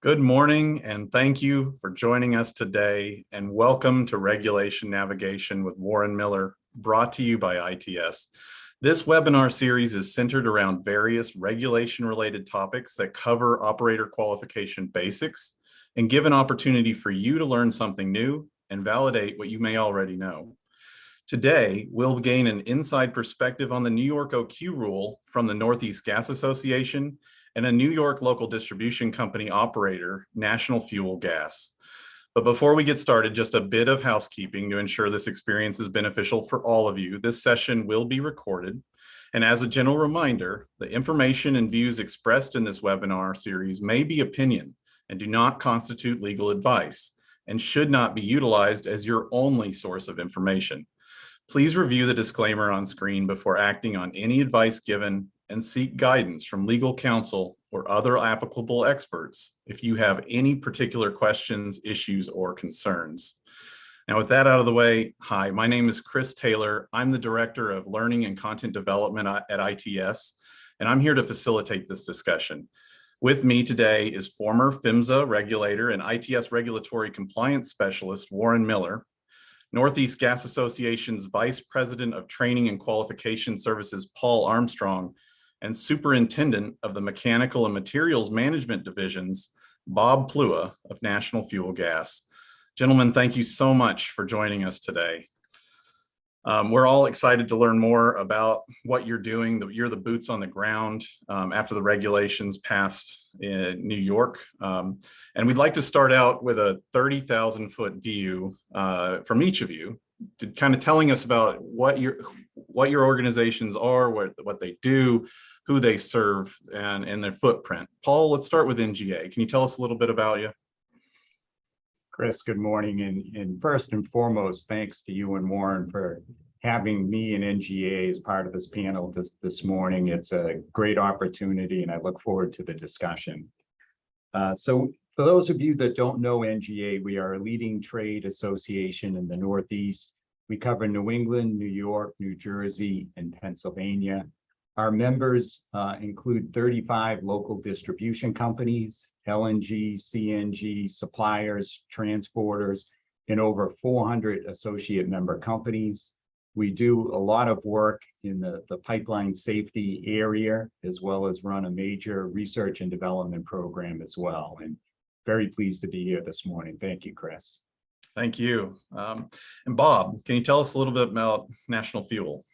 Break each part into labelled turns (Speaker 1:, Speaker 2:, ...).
Speaker 1: Good morning, and thank you for joining us today, and welcome to Regulation Navigation with Warren Miller, brought to you by ITS. This webinar series is centered around various regulation-related topics that cover operator qualification basics and give an opportunity for you to learn something new and validate what you may already know. Today, we'll gain an inside perspective on the New York OQ rule from the Northeast Gas Association and a New York local distribution company operator, National Fuel Gas. But before we get started, just a bit of housekeeping to ensure this experience is beneficial for all of you. This session will be recorded. And as a general reminder, the information and views expressed in this webinar series may be opinion and do not constitute legal advice and should not be utilized as your only source of information. Please review the disclaimer on screen before acting on any advice given and seek guidance from legal counsel or other applicable experts if you have any particular questions, issues, or concerns. Now, with that out of the way, hi, my name is Chris Taylor. I'm the Director of Learning and Content Development at ITS, and I'm here to facilitate this discussion. With me today is former PHMSA regulator and ITS Regulatory Compliance Specialist, Warren Miller, Northeast Gas Association's Vice President of Training and Qualification Services, Paul Armstrong, and Superintendent of the Mechanical and Materials Management Divisions, Bob Plewa of National Fuel Gas. Gentlemen, thank you so much for joining us today. We're all excited to learn more about what you're doing. You're the boots on the ground after the regulations passed in New York. And we'd like to start out with a 30,000-foot view from each of you, to kind of telling us about what your organizations are, what they do, who they serve, and their footprint. Paul, let's start with NGA. Can you tell us a little bit about you?
Speaker 2: Chris, good morning. And first and foremost, thanks to you and Warren for having me and NGA as part of this panel this morning. It's a great opportunity, and I look forward to the discussion. So for those of you that don't know NGA, we are a leading trade association in the Northeast. We cover New England, New York, New Jersey, and Pennsylvania. Our members include 35 local distribution companies, LNG, CNG, suppliers, transporters, and over 400 associate member companies. We do a lot of work in the pipeline safety area, as well as run a major research and development program as well. And very pleased to be here this morning. Thank you, Chris.
Speaker 1: Thank you. And Bob, can you tell us a little bit about National Fuel?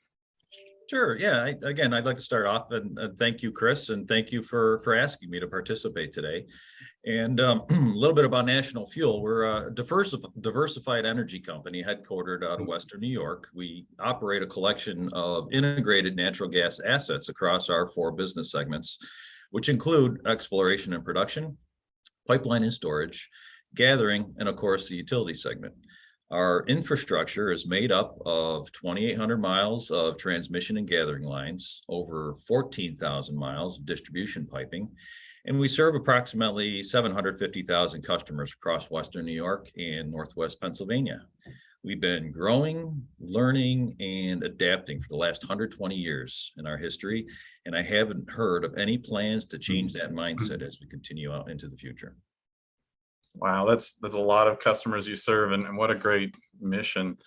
Speaker 3: Sure. Yeah. Again, I'd like to start off and thank you, Chris, and thank you for asking me to participate today. And a little bit about National Fuel. We're a diversified energy company headquartered out of Western New York. We operate a collection of integrated natural gas assets across our 4 business segments, which include exploration and production, pipeline and storage, gathering, and of course, the utility segment. Our infrastructure is made up of 2,800 miles of transmission and gathering lines, over 14,000 miles of distribution piping, and we serve approximately 750,000 customers across Western New York and Northwest Pennsylvania. We've been growing, learning, and adapting for the last 120 years in our history, and I haven't heard of any plans to change that mindset as we continue out into the future.
Speaker 1: Wow, that's a lot of customers you serve, and what a great mission.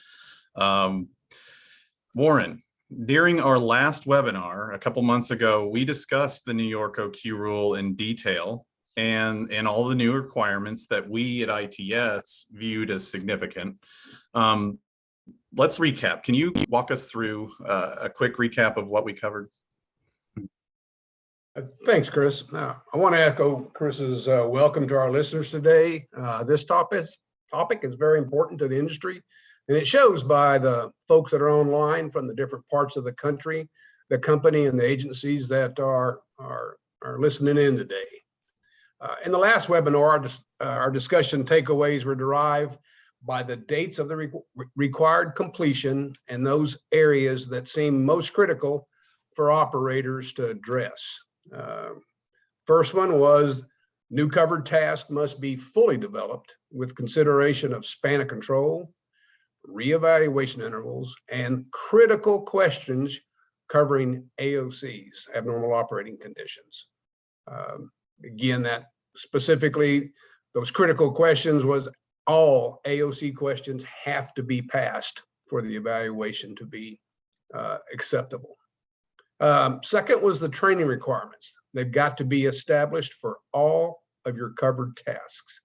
Speaker 1: Warren, during our last webinar a couple months ago, we discussed the New York OQ rule in detail and all the new requirements that we at ITS viewed as significant. Let's recap. Can you walk us through a quick recap of what we covered?
Speaker 4: Thanks, Chris. I want to echo Chris's welcome to our listeners today. This topic is very important to the industry, and it shows by the folks that are online from the different parts of the country, the company and the agencies that are listening in today. In the last webinar, our discussion takeaways were derived by the dates of the required completion and those areas that seem most critical for operators to address. First one was new covered task must be fully developed with consideration of span of control, reevaluation intervals, and critical questions covering AOCs, abnormal operating conditions. Again, that specifically, those critical questions was all AOC questions have to be passed for the evaluation to be acceptable. Second was the training requirements. They've got to be established for all of your covered tasks.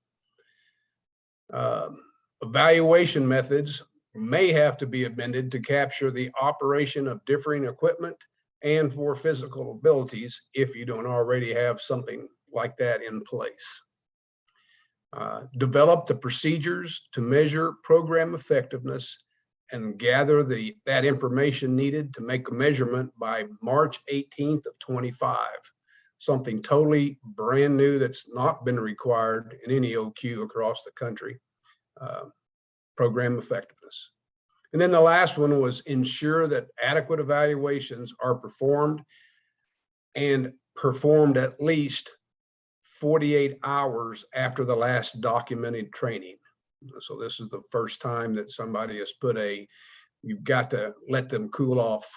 Speaker 4: Evaluation methods may have to be amended to capture the operation of differing equipment and for physical abilities if you don't already have something like that in place. Develop the procedures to measure program effectiveness and gather that information needed to make a measurement by March 18th of 25. Something totally brand new that's not been required in any OQ across the country. Program effectiveness. And then the last one was ensure that adequate evaluations are performed and performed at least 48 hours after the last documented training. So this is the first time that somebody has put you've got to let them cool off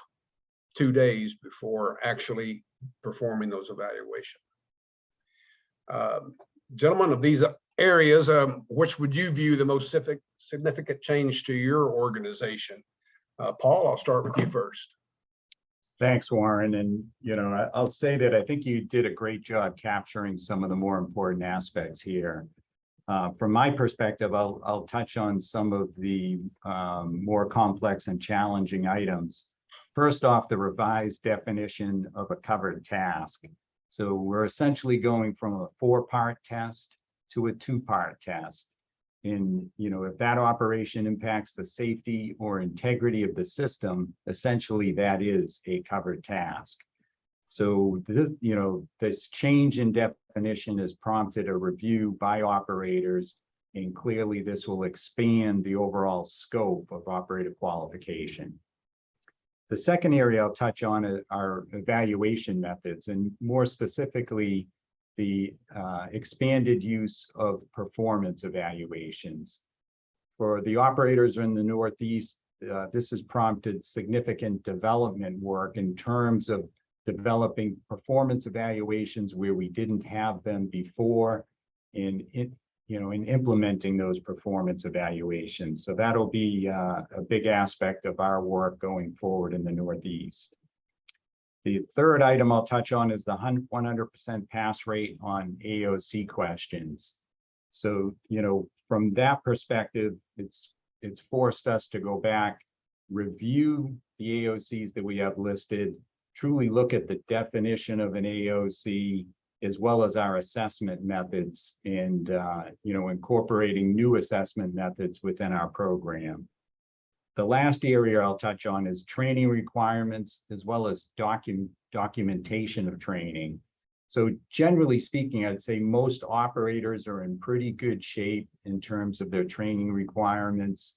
Speaker 4: 2 days before actually performing those evaluations. Gentlemen, of these areas, which would you view the most significant change to your organization? Paul, I'll start with you first.
Speaker 2: Thanks, Warren. And, I'll say that I think you did a great job capturing some of the more important aspects here. From my perspective, I'll touch on some of the more complex and challenging items. First off, the revised definition of a covered task. So we're essentially going from a 4-part test to a 2-part test. And, if that operation impacts the safety or integrity of the system, essentially that is a covered task. So this change in definition has prompted a review by operators, and clearly this will expand the overall scope of operator qualification. The second area I'll touch on are evaluation methods, and more specifically, the expanded use of performance evaluations. For the operators in the Northeast, this has prompted significant development work in terms of developing performance evaluations where we didn't have them before, and in implementing those performance evaluations. So that'll be a big aspect of our work going forward in the Northeast. The third item I'll touch on is the 100% pass rate on AOC questions. So, from that perspective, it's forced us to go back, review the AOCs that we have listed, truly look at the definition of an AOC, as well as our assessment methods, and incorporating new assessment methods within our program. The last area I'll touch on is training requirements, as well as documentation of training. So generally speaking, I'd say most operators are in pretty good shape in terms of their training requirements.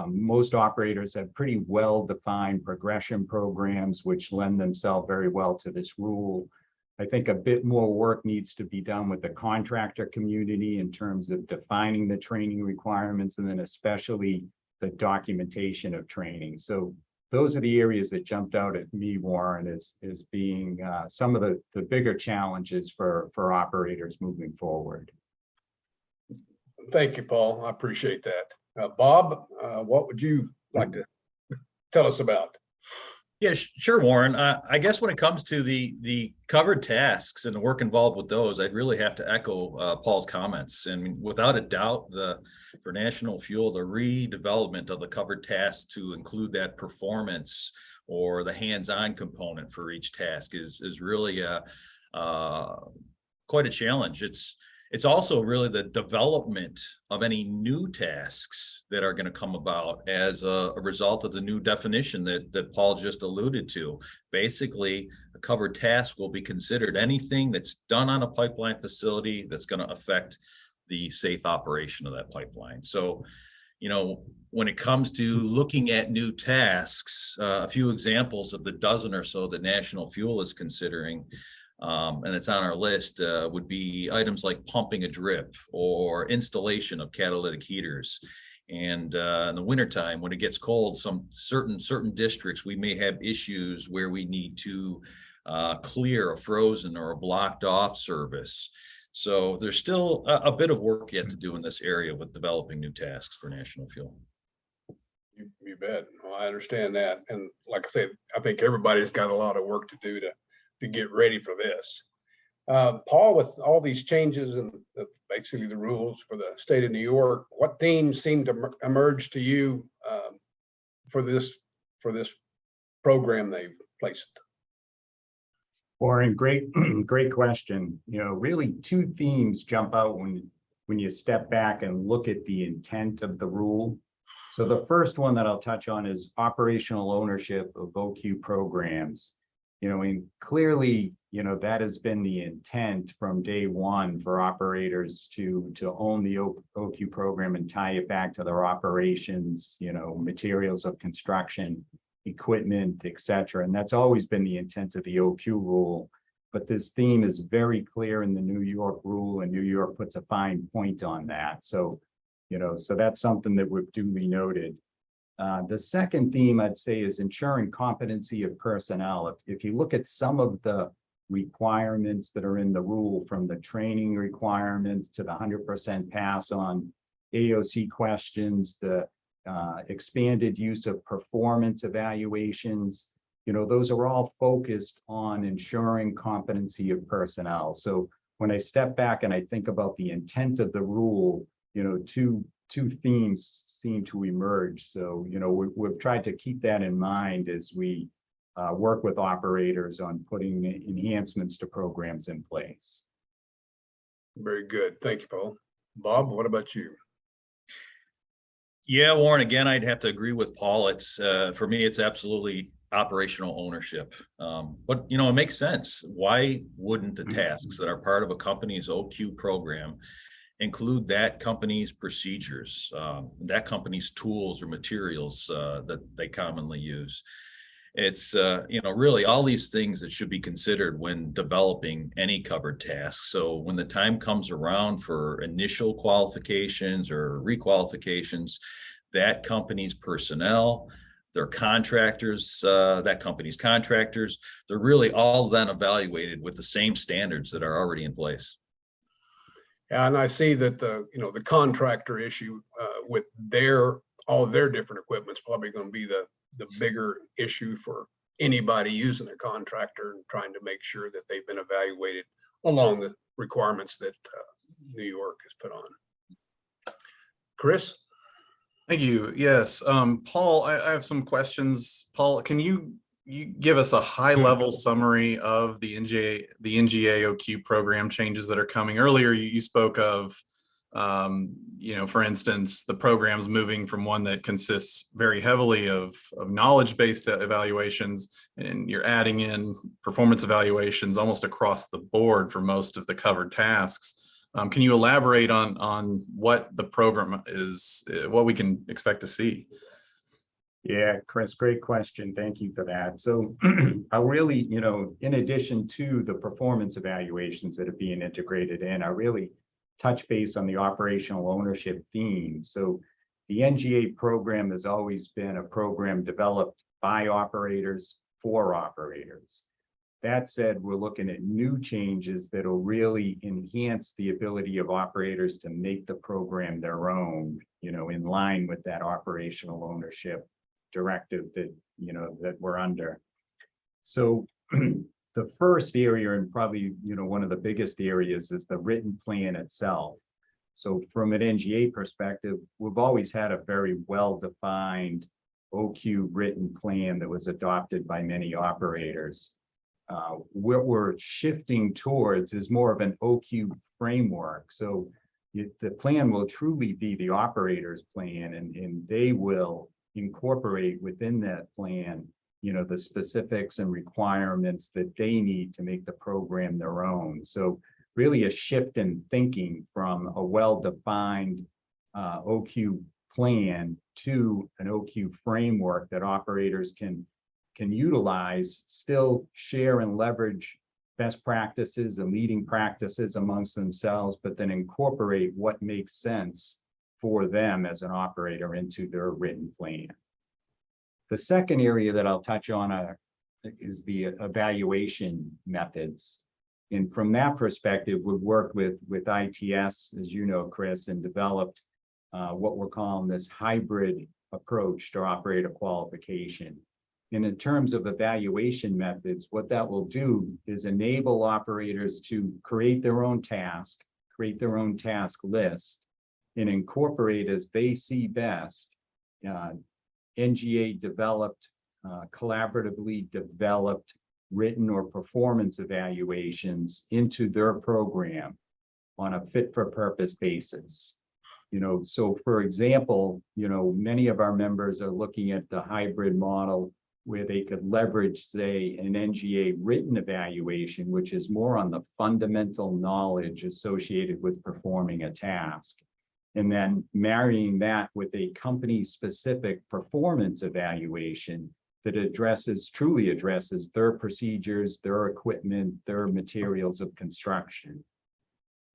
Speaker 2: Most operators have pretty well-defined progression programs, which lend themselves very well to this rule. I think a bit more work needs to be done with the contractor community in terms of defining the training requirements, and then especially the documentation of training. So those are the areas that jumped out at me, Warren, as being some of the bigger challenges for operators moving forward.
Speaker 4: Thank you, Paul. I appreciate that. Bob, what would you like to tell us about?
Speaker 3: Yeah, sure, Warren. I guess when it comes to the covered tasks and the work involved with those, I'd really have to echo Paul's comments. And without a doubt, for National Fuel, the redevelopment of the covered tasks to include that performance or the hands-on component for each task is really quite a challenge. It's also really the development of any new tasks that are going to come about as a result of the new definition that Paul just alluded to. Basically, a covered task will be considered anything that's done on a pipeline facility that's going to affect the safe operation of that pipeline. So, when it comes to looking at new tasks, a few examples of the dozen or so that National Fuel is considering, and it's on our list, would be items like pumping a drip or installation of catalytic heaters. And in the wintertime, when it gets cold, some certain districts, we may have issues where we need to clear a frozen or a blocked off service. So there's still a bit of work yet to do in this area with developing new tasks for National Fuel.
Speaker 4: You bet. Well, I understand that. And like I said, I think everybody's got a lot of work to do to get ready for this. Paul, with all these changes and basically the rules for the state of New York, what themes seem to emerge to you for this program they've placed?
Speaker 2: Warren, great question. Really two themes jump out when you step back and look at the intent of the rule. So the first one that I'll touch on is operational ownership of OQ programs. And clearly, that has been the intent from day one for operators to own the OQ program and tie it back to their operations, materials of construction, equipment, et cetera. And that's always been the intent of the OQ rule. But this theme is very clear in the New York rule, and New York puts a fine point on that. So that's something that we've duly noted. The second theme I'd say is ensuring competency of personnel. If you look at some of the requirements that are in the rule, from the training requirements to the 100% pass on AOC questions, the expanded use of performance evaluations, those are all focused on ensuring competency of personnel. So when I step back and I think about the intent of the rule, two themes seem to emerge. So, we've tried to keep that in mind as we work with operators on putting enhancements to programs in place.
Speaker 4: Very good. Thank you, Paul. Bob, what about you?
Speaker 3: Yeah, Warren, again, I'd have to agree with Paul. It's for me, it's absolutely operational ownership. But it makes sense. Why wouldn't the tasks that are part of a company's OQ program include that company's procedures, that company's tools or materials that they commonly use? It's really all these things that should be considered when developing any covered task. So when the time comes around for initial qualifications or requalifications, that company's personnel, their contractors, that company's contractors, they're really all then evaluated with the same standards that are already in place.
Speaker 4: Yeah, and I see that the contractor issue with all their different equipment is probably going to be the bigger issue for anybody using a contractor, and trying to make sure that they've been evaluated along the requirements that New York has put on. Chris?
Speaker 1: Thank you. Yes. Paul, I have some questions. Paul, can you give us a high-level summary of the NGA-OQ program changes that are coming? Earlier, you spoke of, for instance, the program's moving from one that consists very heavily of knowledge-based evaluations, and you're adding in performance evaluations almost across the board for most of the covered tasks. Can you elaborate on what the program is, what we can expect to see?
Speaker 2: Yeah, Chris, great question. Thank you for that. So I really, in addition to the performance evaluations that are being integrated in, I really touch base on the operational ownership theme. So the NGA program has always been a program developed by operators for operators. That said, we're looking at new changes that will really enhance the ability of operators to make the program their own, in line with that operational ownership directive that we're under. So the first area, and probably one of the biggest areas, is the written plan itself. So from an NGA perspective, we've always had a very well-defined OQ written plan that was adopted by many operators. What we're shifting towards is more of an OQ framework. So the plan will truly be the operator's plan, and they will incorporate within that plan, the specifics and requirements that they need to make the program their own. So really a shift in thinking from a well-defined OQ plan to an OQ framework that operators can utilize, still share and leverage best practices and leading practices amongst themselves, but then incorporate what makes sense for them as an operator into their written plan. The second area that I'll touch on is the evaluation methods. And from that perspective, we've worked with ITS, as you know, Chris, and developed what we're calling this hybrid approach to operator qualification. And in terms of evaluation methods, what that will do is enable operators to create their own task list, and incorporate as they see best NGA developed, collaboratively developed written or performance evaluations into their program on a fit for purpose basis. So for example, many of our members are looking at the hybrid model where they could leverage, say, an NGA written evaluation, which is more on the fundamental knowledge associated with performing a task, and then marrying that with a company-specific performance evaluation that truly addresses their procedures, their equipment, their materials of construction.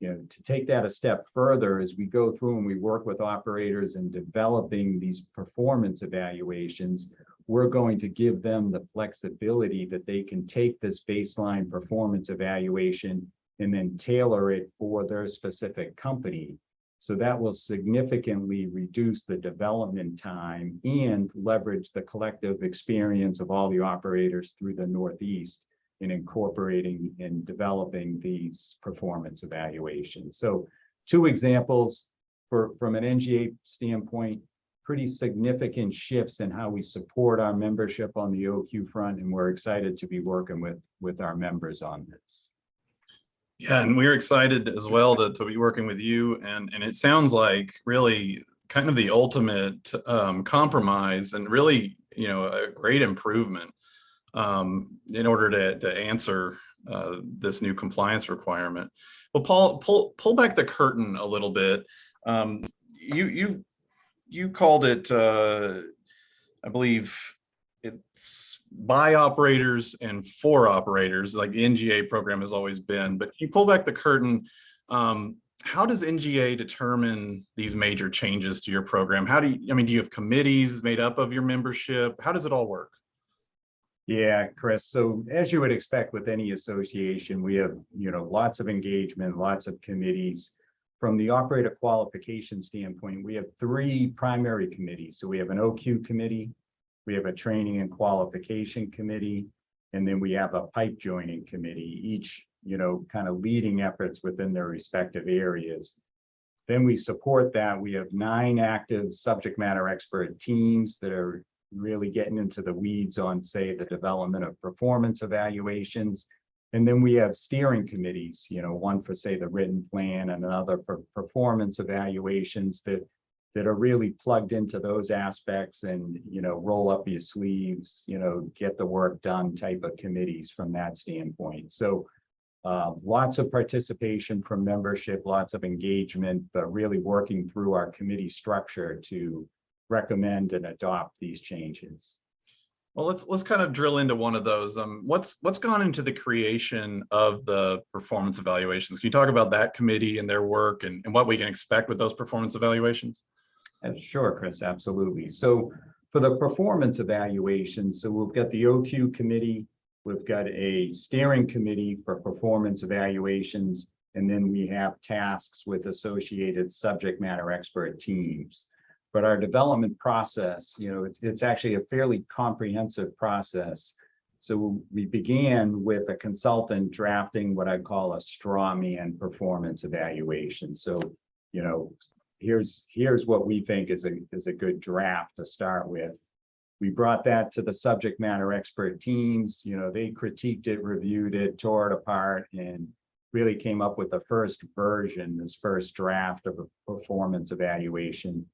Speaker 2: To take that a step further, as we go through and we work with operators in developing these performance evaluations, we're going to give them the flexibility that they can take this baseline performance evaluation and then tailor it for their specific company. So that will significantly reduce the development time and leverage the collective experience of all the operators through the Northeast in incorporating and developing these performance evaluations. So 2 examples from an NGA standpoint, pretty significant shifts in how we support our membership on the OQ front, and we're excited to be working with our members on this.
Speaker 1: Yeah, and we're excited as well to be working with you. And it sounds like really kind of the ultimate compromise and really, a great improvement in order to answer this new compliance requirement. Well, Paul, pull back the curtain a little bit. You called it, I believe it's by operators and for operators, like the NGA program has always been, but you pull back the curtain. How does NGA determine these major changes to your program? Do you have committees made up of your membership? How does it all work?
Speaker 2: Yeah, Chris. So as you would expect with any association, we have, lots of engagement, lots of committees. From the operator qualification standpoint, we have 3 primary committees. So we have an OQ committee, we have a training and qualification committee, and then we have a pipe joining committee, each, kind of leading efforts within their respective areas. Then we support that. We have 9 active subject matter expert teams that are really getting into the weeds on, say, the development of performance evaluations. And then we have steering committees, one for, say, the written plan and another for performance evaluations that are really plugged into those aspects and, roll up your sleeves, get the work done type of committees from that standpoint. So lots of participation from membership, lots of engagement, but really working through our committee structure to recommend and adopt these changes.
Speaker 1: Well, let's kind of drill into one of those. What's gone into the creation of the performance evaluations? Can you talk about that committee and their work and what we can expect with those performance evaluations?
Speaker 2: Sure, Chris, absolutely. So for the performance evaluations, so we've got the OQ committee, we've got a steering committee for performance evaluations, and then we have tasks with associated subject matter expert teams. But our development process, it's actually a fairly comprehensive process. So we began with a consultant drafting what I call a straw man performance evaluation. So, here's what we think is a good draft to start with. We brought that to the subject matter expert teams. They critiqued it, reviewed it, tore it apart, and really came up with the first version, this first draft of a performance evaluation.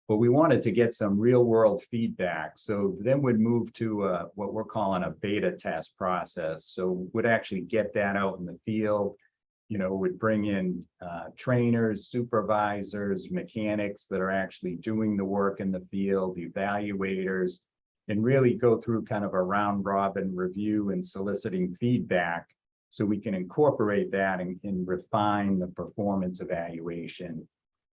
Speaker 2: But we wanted to get some real world feedback. So then we'd move to what we're calling a beta test process. So we'd actually get that out in the field, would bring in trainers, supervisors, mechanics that are actually doing the work in the field, evaluators, and really go through kind of a round robin review and soliciting feedback so we can incorporate that and refine the performance evaluation.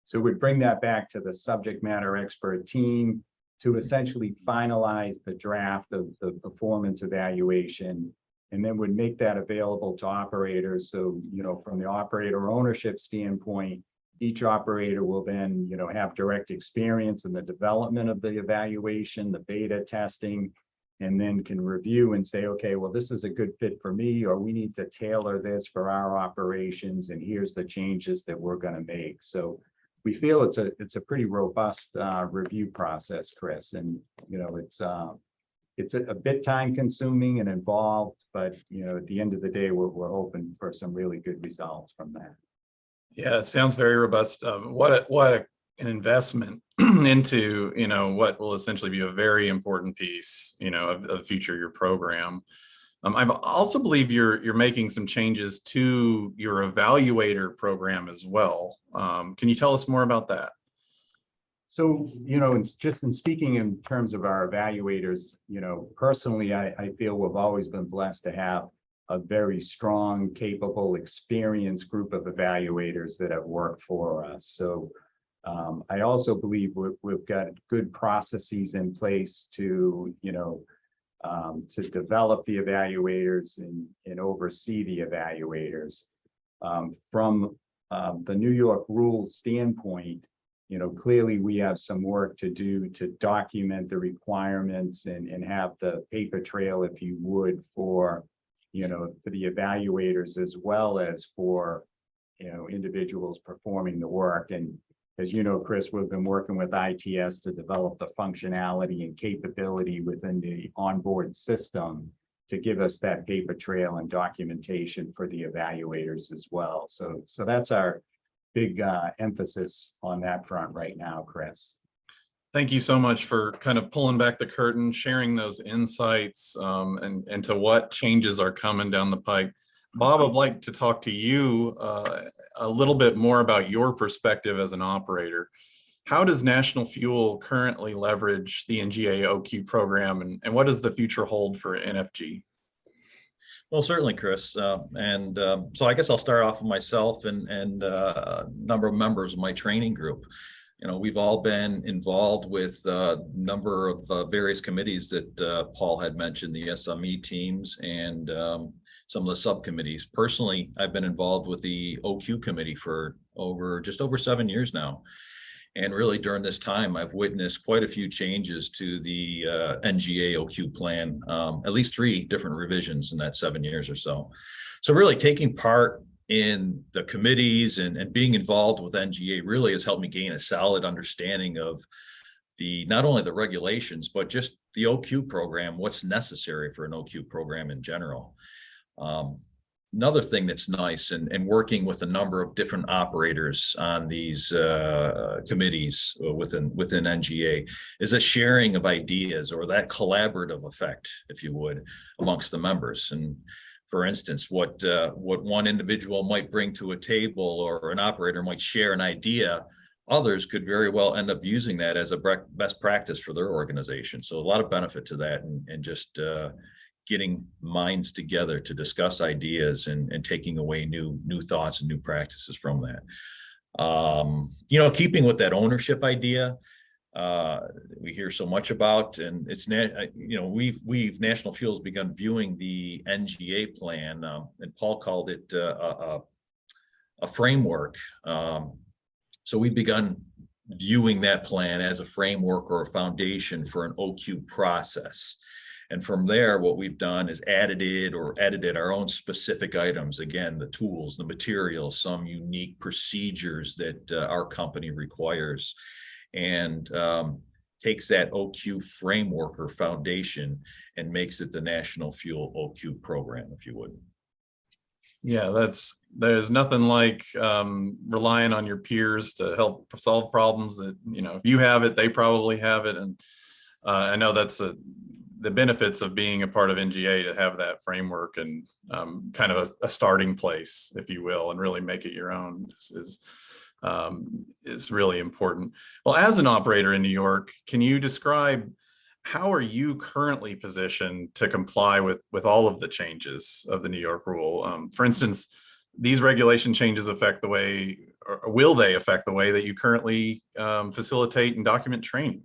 Speaker 2: So we'd bring that back to the subject matter expert team to essentially finalize the draft of the performance evaluation. and then would make that available to operators. So, from the operator ownership standpoint, each operator will then, have direct experience in the development of the evaluation, the beta testing, and then can review and say, okay, well, this is a good fit for me, or we need to tailor this for our operations, and here's the changes that we're going to make. So we feel it's a pretty robust review process, Chris, and it's a bit time consuming and involved, but at the end of the day, we're hoping for some really good results from that.
Speaker 1: Yeah, it sounds very robust. An investment into, what will essentially be a very important piece, of the future of your program. I also believe you're making some changes to your evaluator program as well. Can you tell us more about that?
Speaker 2: So, just in speaking in terms of our evaluators, personally, I feel we've always been blessed to have a very strong, capable, experienced group of evaluators that have worked for us. So I also believe we've got good processes in place to develop the evaluators and oversee the evaluators. From the New York rules standpoint, clearly we have some work to do to document the requirements and have the paper trail, if you would, for the evaluators as well as for, individuals performing the work. And as you know, Chris, we've been working with ITS to develop the functionality and capability within the onboard system to give us that paper trail and documentation for the evaluators as well. So that's our big emphasis on that front right now, Chris.
Speaker 1: Thank you so much for kind of pulling back the curtain, sharing those insights, and to what changes are coming down the pike. Bob, I'd like to talk to you a little bit more about your perspective as an operator. How does National Fuel currently leverage the NGA OQ program, and what does the future hold for NFG?
Speaker 3: Well, certainly, Chris. So I guess I'll start off with myself and a number of members of my training group. We've all been involved with a number of various committees that Paul had mentioned, the SME teams and some of the subcommittees. Personally, I've been involved with the OQ committee for just over 7 years now. And really during this time, I've witnessed quite a few changes to the NGA OQ plan, at least 3 different revisions in that 7 years or so. So really taking part in the committees and being involved with NGA really has helped me gain a solid understanding of not only the regulations, but just the OQ program, what's necessary for an OQ program in general. Another thing that's nice and working with a number of different operators on these committees within NGA is a sharing of ideas, or that collaborative effect, if you would, amongst the members. And for instance, what one individual might bring to a table, or an operator might share an idea, others could very well end up using that as a best practice for their organization. So a lot of benefit to that, and just getting minds together to discuss ideas and taking away new thoughts and new practices from that. Keeping with that ownership idea, we hear so much about, and it's National Fuel's begun viewing the NGA plan, and Paul called it a framework. So we've begun viewing that plan as a framework or a foundation for an OQ process. And from there, what we've done is edited our own specific items. Again, the tools, the materials, some unique procedures that our company requires, and takes that OQ framework or foundation and makes it the National Fuel OQ program, if you would.
Speaker 1: Yeah, there's nothing like relying on your peers to help solve problems that, if you have it, they probably have it. And I know that's the benefits of being a part of NGA, to have that framework and kind of a starting place, if you will, and really make it your own is really important. Well, as an operator in New York, can you describe how are you currently positioned to comply with all of the changes of the New York rule? For instance, these regulation changes affect the way, or will they affect the way that you currently facilitate and document training?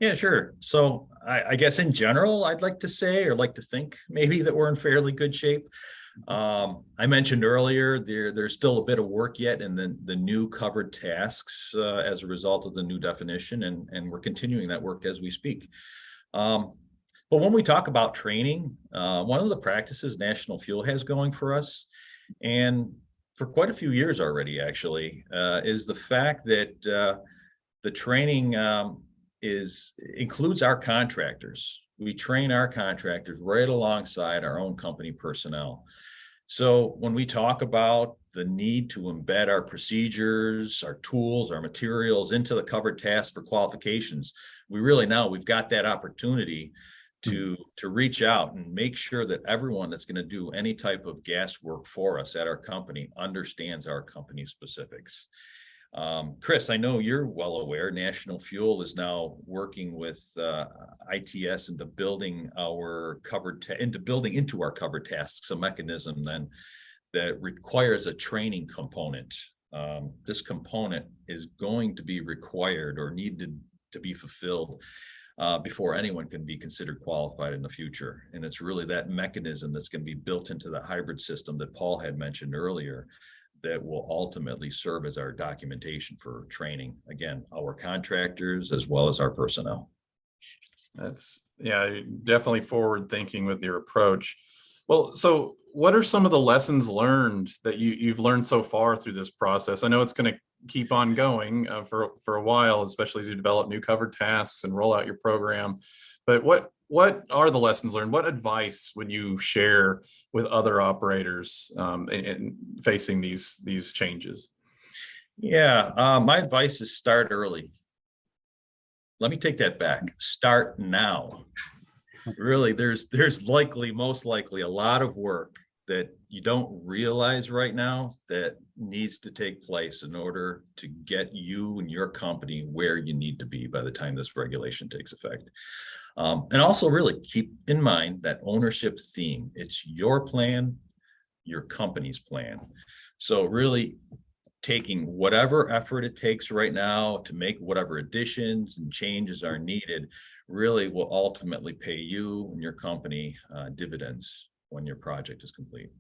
Speaker 3: Yeah, sure. So I guess in general, I'd like to say or like to think maybe that we're in fairly good shape. I mentioned earlier there's still a bit of work yet in the new covered tasks as a result of the new definition, and we're continuing that work as we speak. But when we talk about training, one of the practices National Fuel has going for us, and for quite a few years already, actually, is the fact that the training includes our contractors. We train our contractors right alongside our own company personnel. So when we talk about the need to embed our procedures, our tools, our materials into the covered task for qualifications, we really now we've got that opportunity to reach out and make sure that everyone that's going to do any type of gas work for us at our company understands our company specifics. Chris, I know you're well aware National Fuel is now working with ITS into building into our covered tasks a mechanism then that requires a training component. This component is going to be required or needed to be fulfilled before anyone can be considered qualified in the future. And it's really that mechanism that's going to be built into the hybrid system that Paul had mentioned earlier that will ultimately serve as our documentation for training, again, our contractors as well as our personnel.
Speaker 1: That's, yeah, definitely forward thinking with your approach. Well, so what are some of the lessons learned that you've learned so far through this process? I know it's going to keep on going for a while, especially as you develop new covered tasks and roll out your program. But what are the lessons learned? What advice would you share with other operators in facing these changes?
Speaker 3: Yeah, my advice is start early. Let me take that back. Start now. Really, there's most likely a lot of work that you don't realize right now that needs to take place in order to get you and your company where you need to be by the time this regulation takes effect. And also really keep in mind that ownership theme. It's your plan, your company's plan. So really taking whatever effort it takes right now to make whatever additions and changes are needed really will ultimately pay you and your company dividends when your project is complete.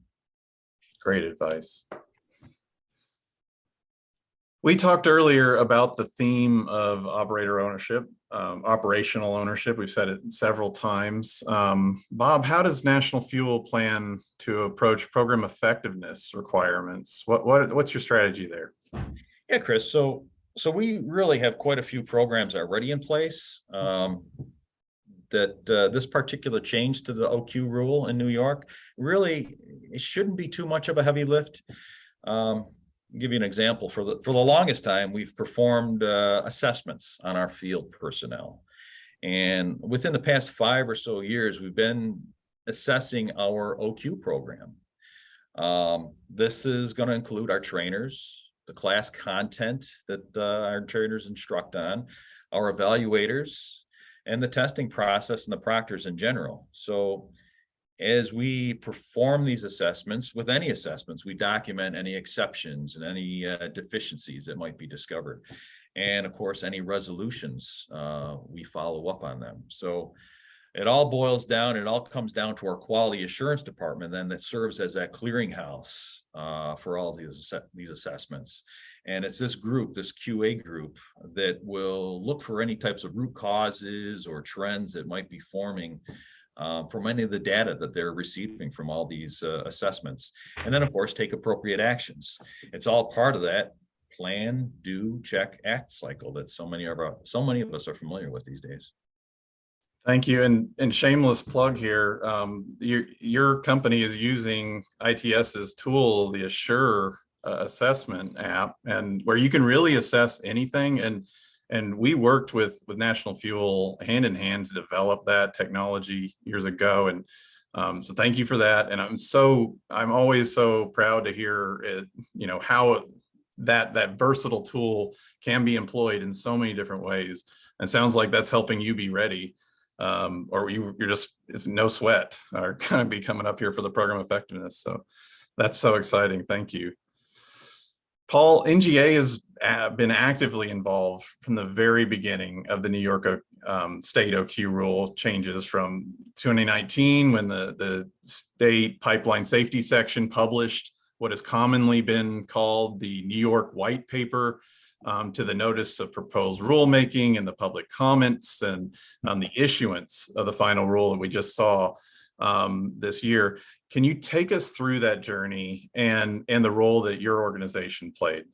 Speaker 1: Great advice. We talked earlier about the theme of operator ownership, operational ownership. We've said it several times. Bob, how does National Fuel plan to approach program effectiveness requirements? What's your strategy there?
Speaker 3: Yeah, Chris. So we really have quite a few programs already in place. This particular change to the OQ rule in New York, really, it shouldn't be too much of a heavy lift. Give you an example. For the longest time, we've performed assessments on our field personnel. And within the past 5 or so years, we've been assessing our OQ program. This is going to include our trainers, the class content that our trainers instruct on, our evaluators, and the testing process and the proctors in general. So as we perform these assessments, with any assessments, we document any exceptions and any deficiencies that might be discovered. And of course, any resolutions, we follow up on them. So it all boils down, it all comes down to our quality assurance department then that serves as that clearinghouse for all these assessments. And it's this group, this QA group, that will look for any types of root causes or trends that might be forming from any of the data that they're receiving from all these assessments. And then of course, take appropriate actions. It's all part of that plan, do, check, act cycle that so many of us are familiar with these days.
Speaker 1: Thank you. And shameless plug here. Your company is using ITS's tool, the Assure assessment app, and where you can really assess anything. And we worked with National Fuel hand in hand to develop that technology years ago. And so thank you for that. And I'm always so proud to hear it, how that versatile tool can be employed in so many different ways. And it sounds like that's helping you be ready. Or you're just, it's no sweat, are going to be coming up here for the program effectiveness. So that's so exciting. Thank you. Paul, NGA has been actively involved from the very beginning of the New York state OQ rule changes from 2019, when the state pipeline safety section published what has commonly been called the New York White Paper, to the notice of proposed rulemaking and the public comments and the issuance of the final rule that we just saw this year. Can you take us through that journey and the role that your organization played?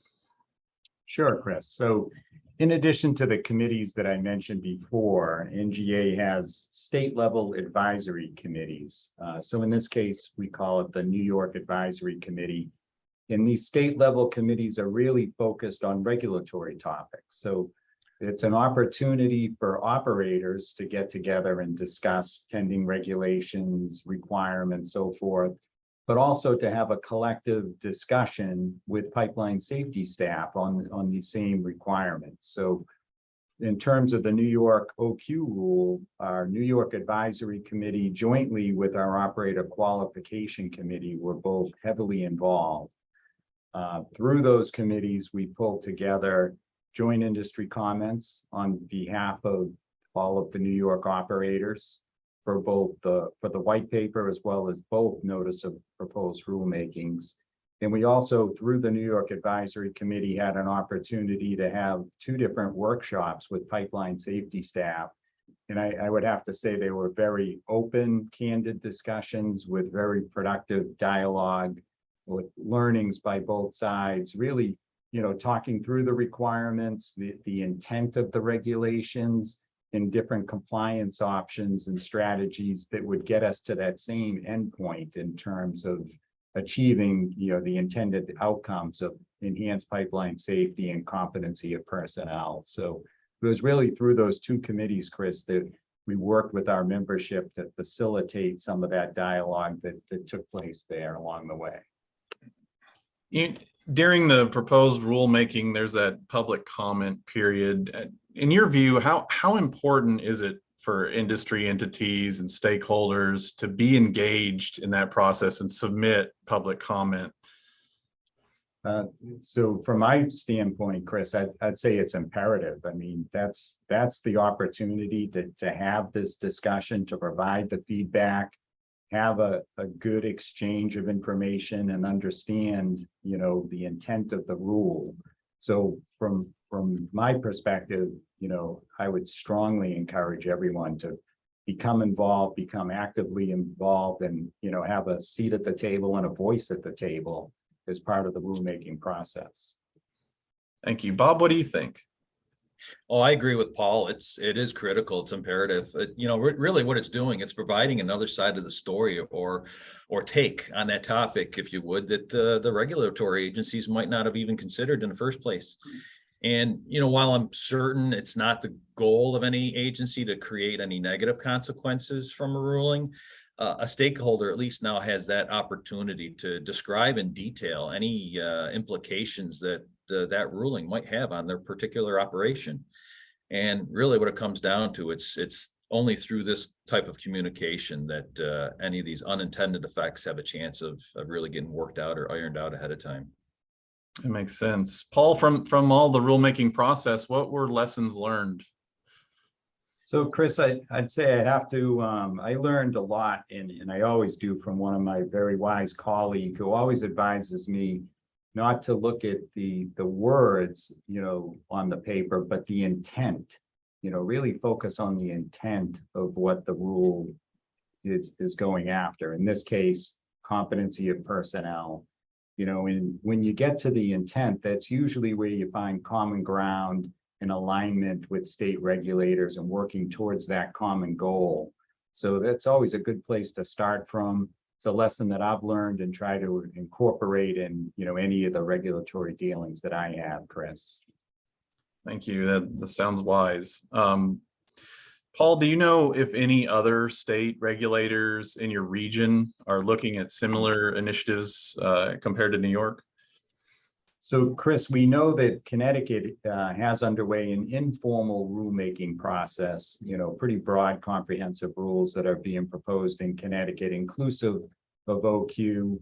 Speaker 2: Sure, Chris. So in addition to the committees that I mentioned before, NGA has state level advisory committees. So in this case, we call it the New York Advisory Committee. And these state level committees are really focused on regulatory topics. So it's an opportunity for operators to get together and discuss pending regulations, requirements, so forth, but also to have a collective discussion with pipeline safety staff on these same requirements. So in terms of the New York OQ rule, our New York Advisory Committee jointly with our Operator Qualification Committee were both heavily involved. Through those committees, we pulled together joint industry comments on behalf of all of the New York operators for both the white paper as well as both notice of proposed rulemakings. And we also, through the New York Advisory Committee, had an opportunity to have 2 different workshops with pipeline safety staff. And I would have to say they were very open, candid discussions with very productive dialogue, with learnings by both sides, really, talking through the requirements, the intent of the regulations, and different compliance options and strategies that would get us to that same endpoint in terms of achieving, the intended outcomes of enhanced pipeline safety and competency of personnel. So it was really through those 2 committees, Chris, that we worked with our membership to facilitate some of that dialogue that took place there along the way.
Speaker 1: During the proposed rulemaking, there's that public comment period. In your view, how important is it for industry entities and stakeholders to be engaged in that process and submit public comment?
Speaker 2: So from my standpoint, Chris, I'd say it's imperative. I mean, that's the opportunity to have this discussion, to provide the feedback, have a good exchange of information and understand, the intent of the rule. So from my perspective, I would strongly encourage everyone to become involved, become actively involved, and, have a seat at the table and a voice at the table as part of the rulemaking process.
Speaker 1: Thank you. Bob, what do you think?
Speaker 3: Oh, I agree with Paul. It is critical. It's imperative. Really what it's doing, it's providing another side of the story or take on that topic, if you would, that the regulatory agencies might not have even considered in the first place. And, while I'm certain it's not the goal of any agency to create any negative consequences from a ruling, a stakeholder at least now has that opportunity to describe in detail any implications that that ruling might have on their particular operation. And really what it comes down to, it's only through this type of communication that any of these unintended effects have a chance of really getting worked out or ironed out ahead of time.
Speaker 1: It makes sense. Paul, from all the rulemaking process, what were lessons learned?
Speaker 2: So Chris, I'd say I'd have to, I learned a lot, and I always do, from one of my very wise colleagues who always advises me not to look at the words, on the paper, but the intent, really focus on the intent of what the rule is going after. In this case, competency of personnel. And when you get to the intent, that's usually where you find common ground and alignment with state regulators and working towards that common goal. So that's always a good place to start from. It's a lesson that I've learned and try to incorporate in, any of the regulatory dealings that I have, Chris.
Speaker 1: Thank you. That sounds wise. Paul, do you know if any other state regulators in your region are looking at similar initiatives compared to New York?
Speaker 2: So, Chris, we know that Connecticut has underway an informal rulemaking process, pretty broad, comprehensive rules that are being proposed in Connecticut, inclusive of OQ.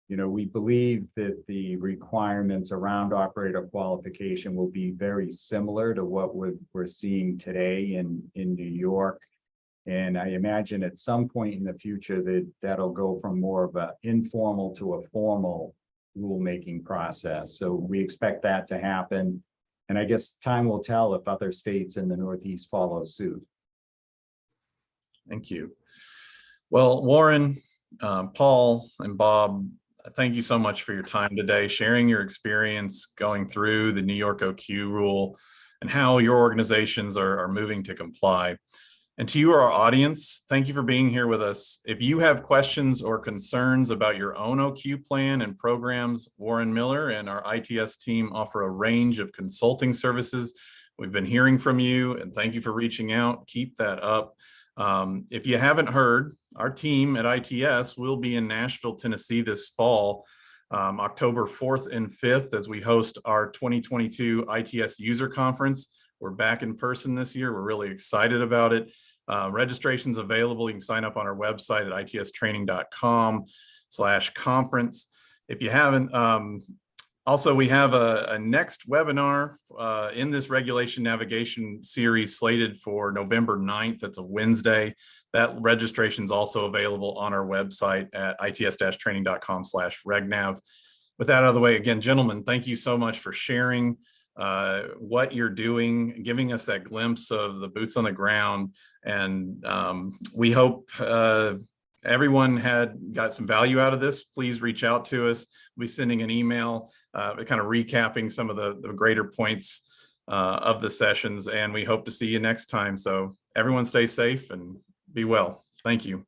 Speaker 2: We believe that the requirements around operator qualification will be very similar to what we're seeing today in New York. And I imagine at some point in the future that'll go from more of an informal to a formal rulemaking process. So we expect that to happen. And I guess time will tell if other states in the Northeast follow suit.
Speaker 1: Thank you. Well, Warren, Paul, and Bob, thank you so much for your time today, sharing your experience going through the New York OQ rule and how your organizations are moving to comply. And to you, our audience, thank you for being here with us. If you have questions or concerns about your own OQ plan and programs, Warren Miller and our ITS team offer a range of consulting services. We've been hearing from you, and thank you for reaching out. Keep that up. If you haven't heard, our team at ITS will be in Nashville, Tennessee this fall, October 4th and 5th, as we host our 2022 ITS User Conference. We're back in person this year. We're really excited about it. Registration's available. You can sign up on our website at itstraining.com/conference. If you haven't, also, we have a next webinar in this regulation navigation series slated for November 9th. That's a Wednesday. That registration is also available on our website at its-training.com/regnav. With that out of the way, again, gentlemen, thank you so much for sharing what you're doing, giving us that glimpse of the boots on the ground. And we hope everyone got some value out of this. Please reach out to us. We'll be sending an email kind of recapping some of the greater points of the sessions, and we hope to see you next time. So everyone stay safe and be well. Thank you.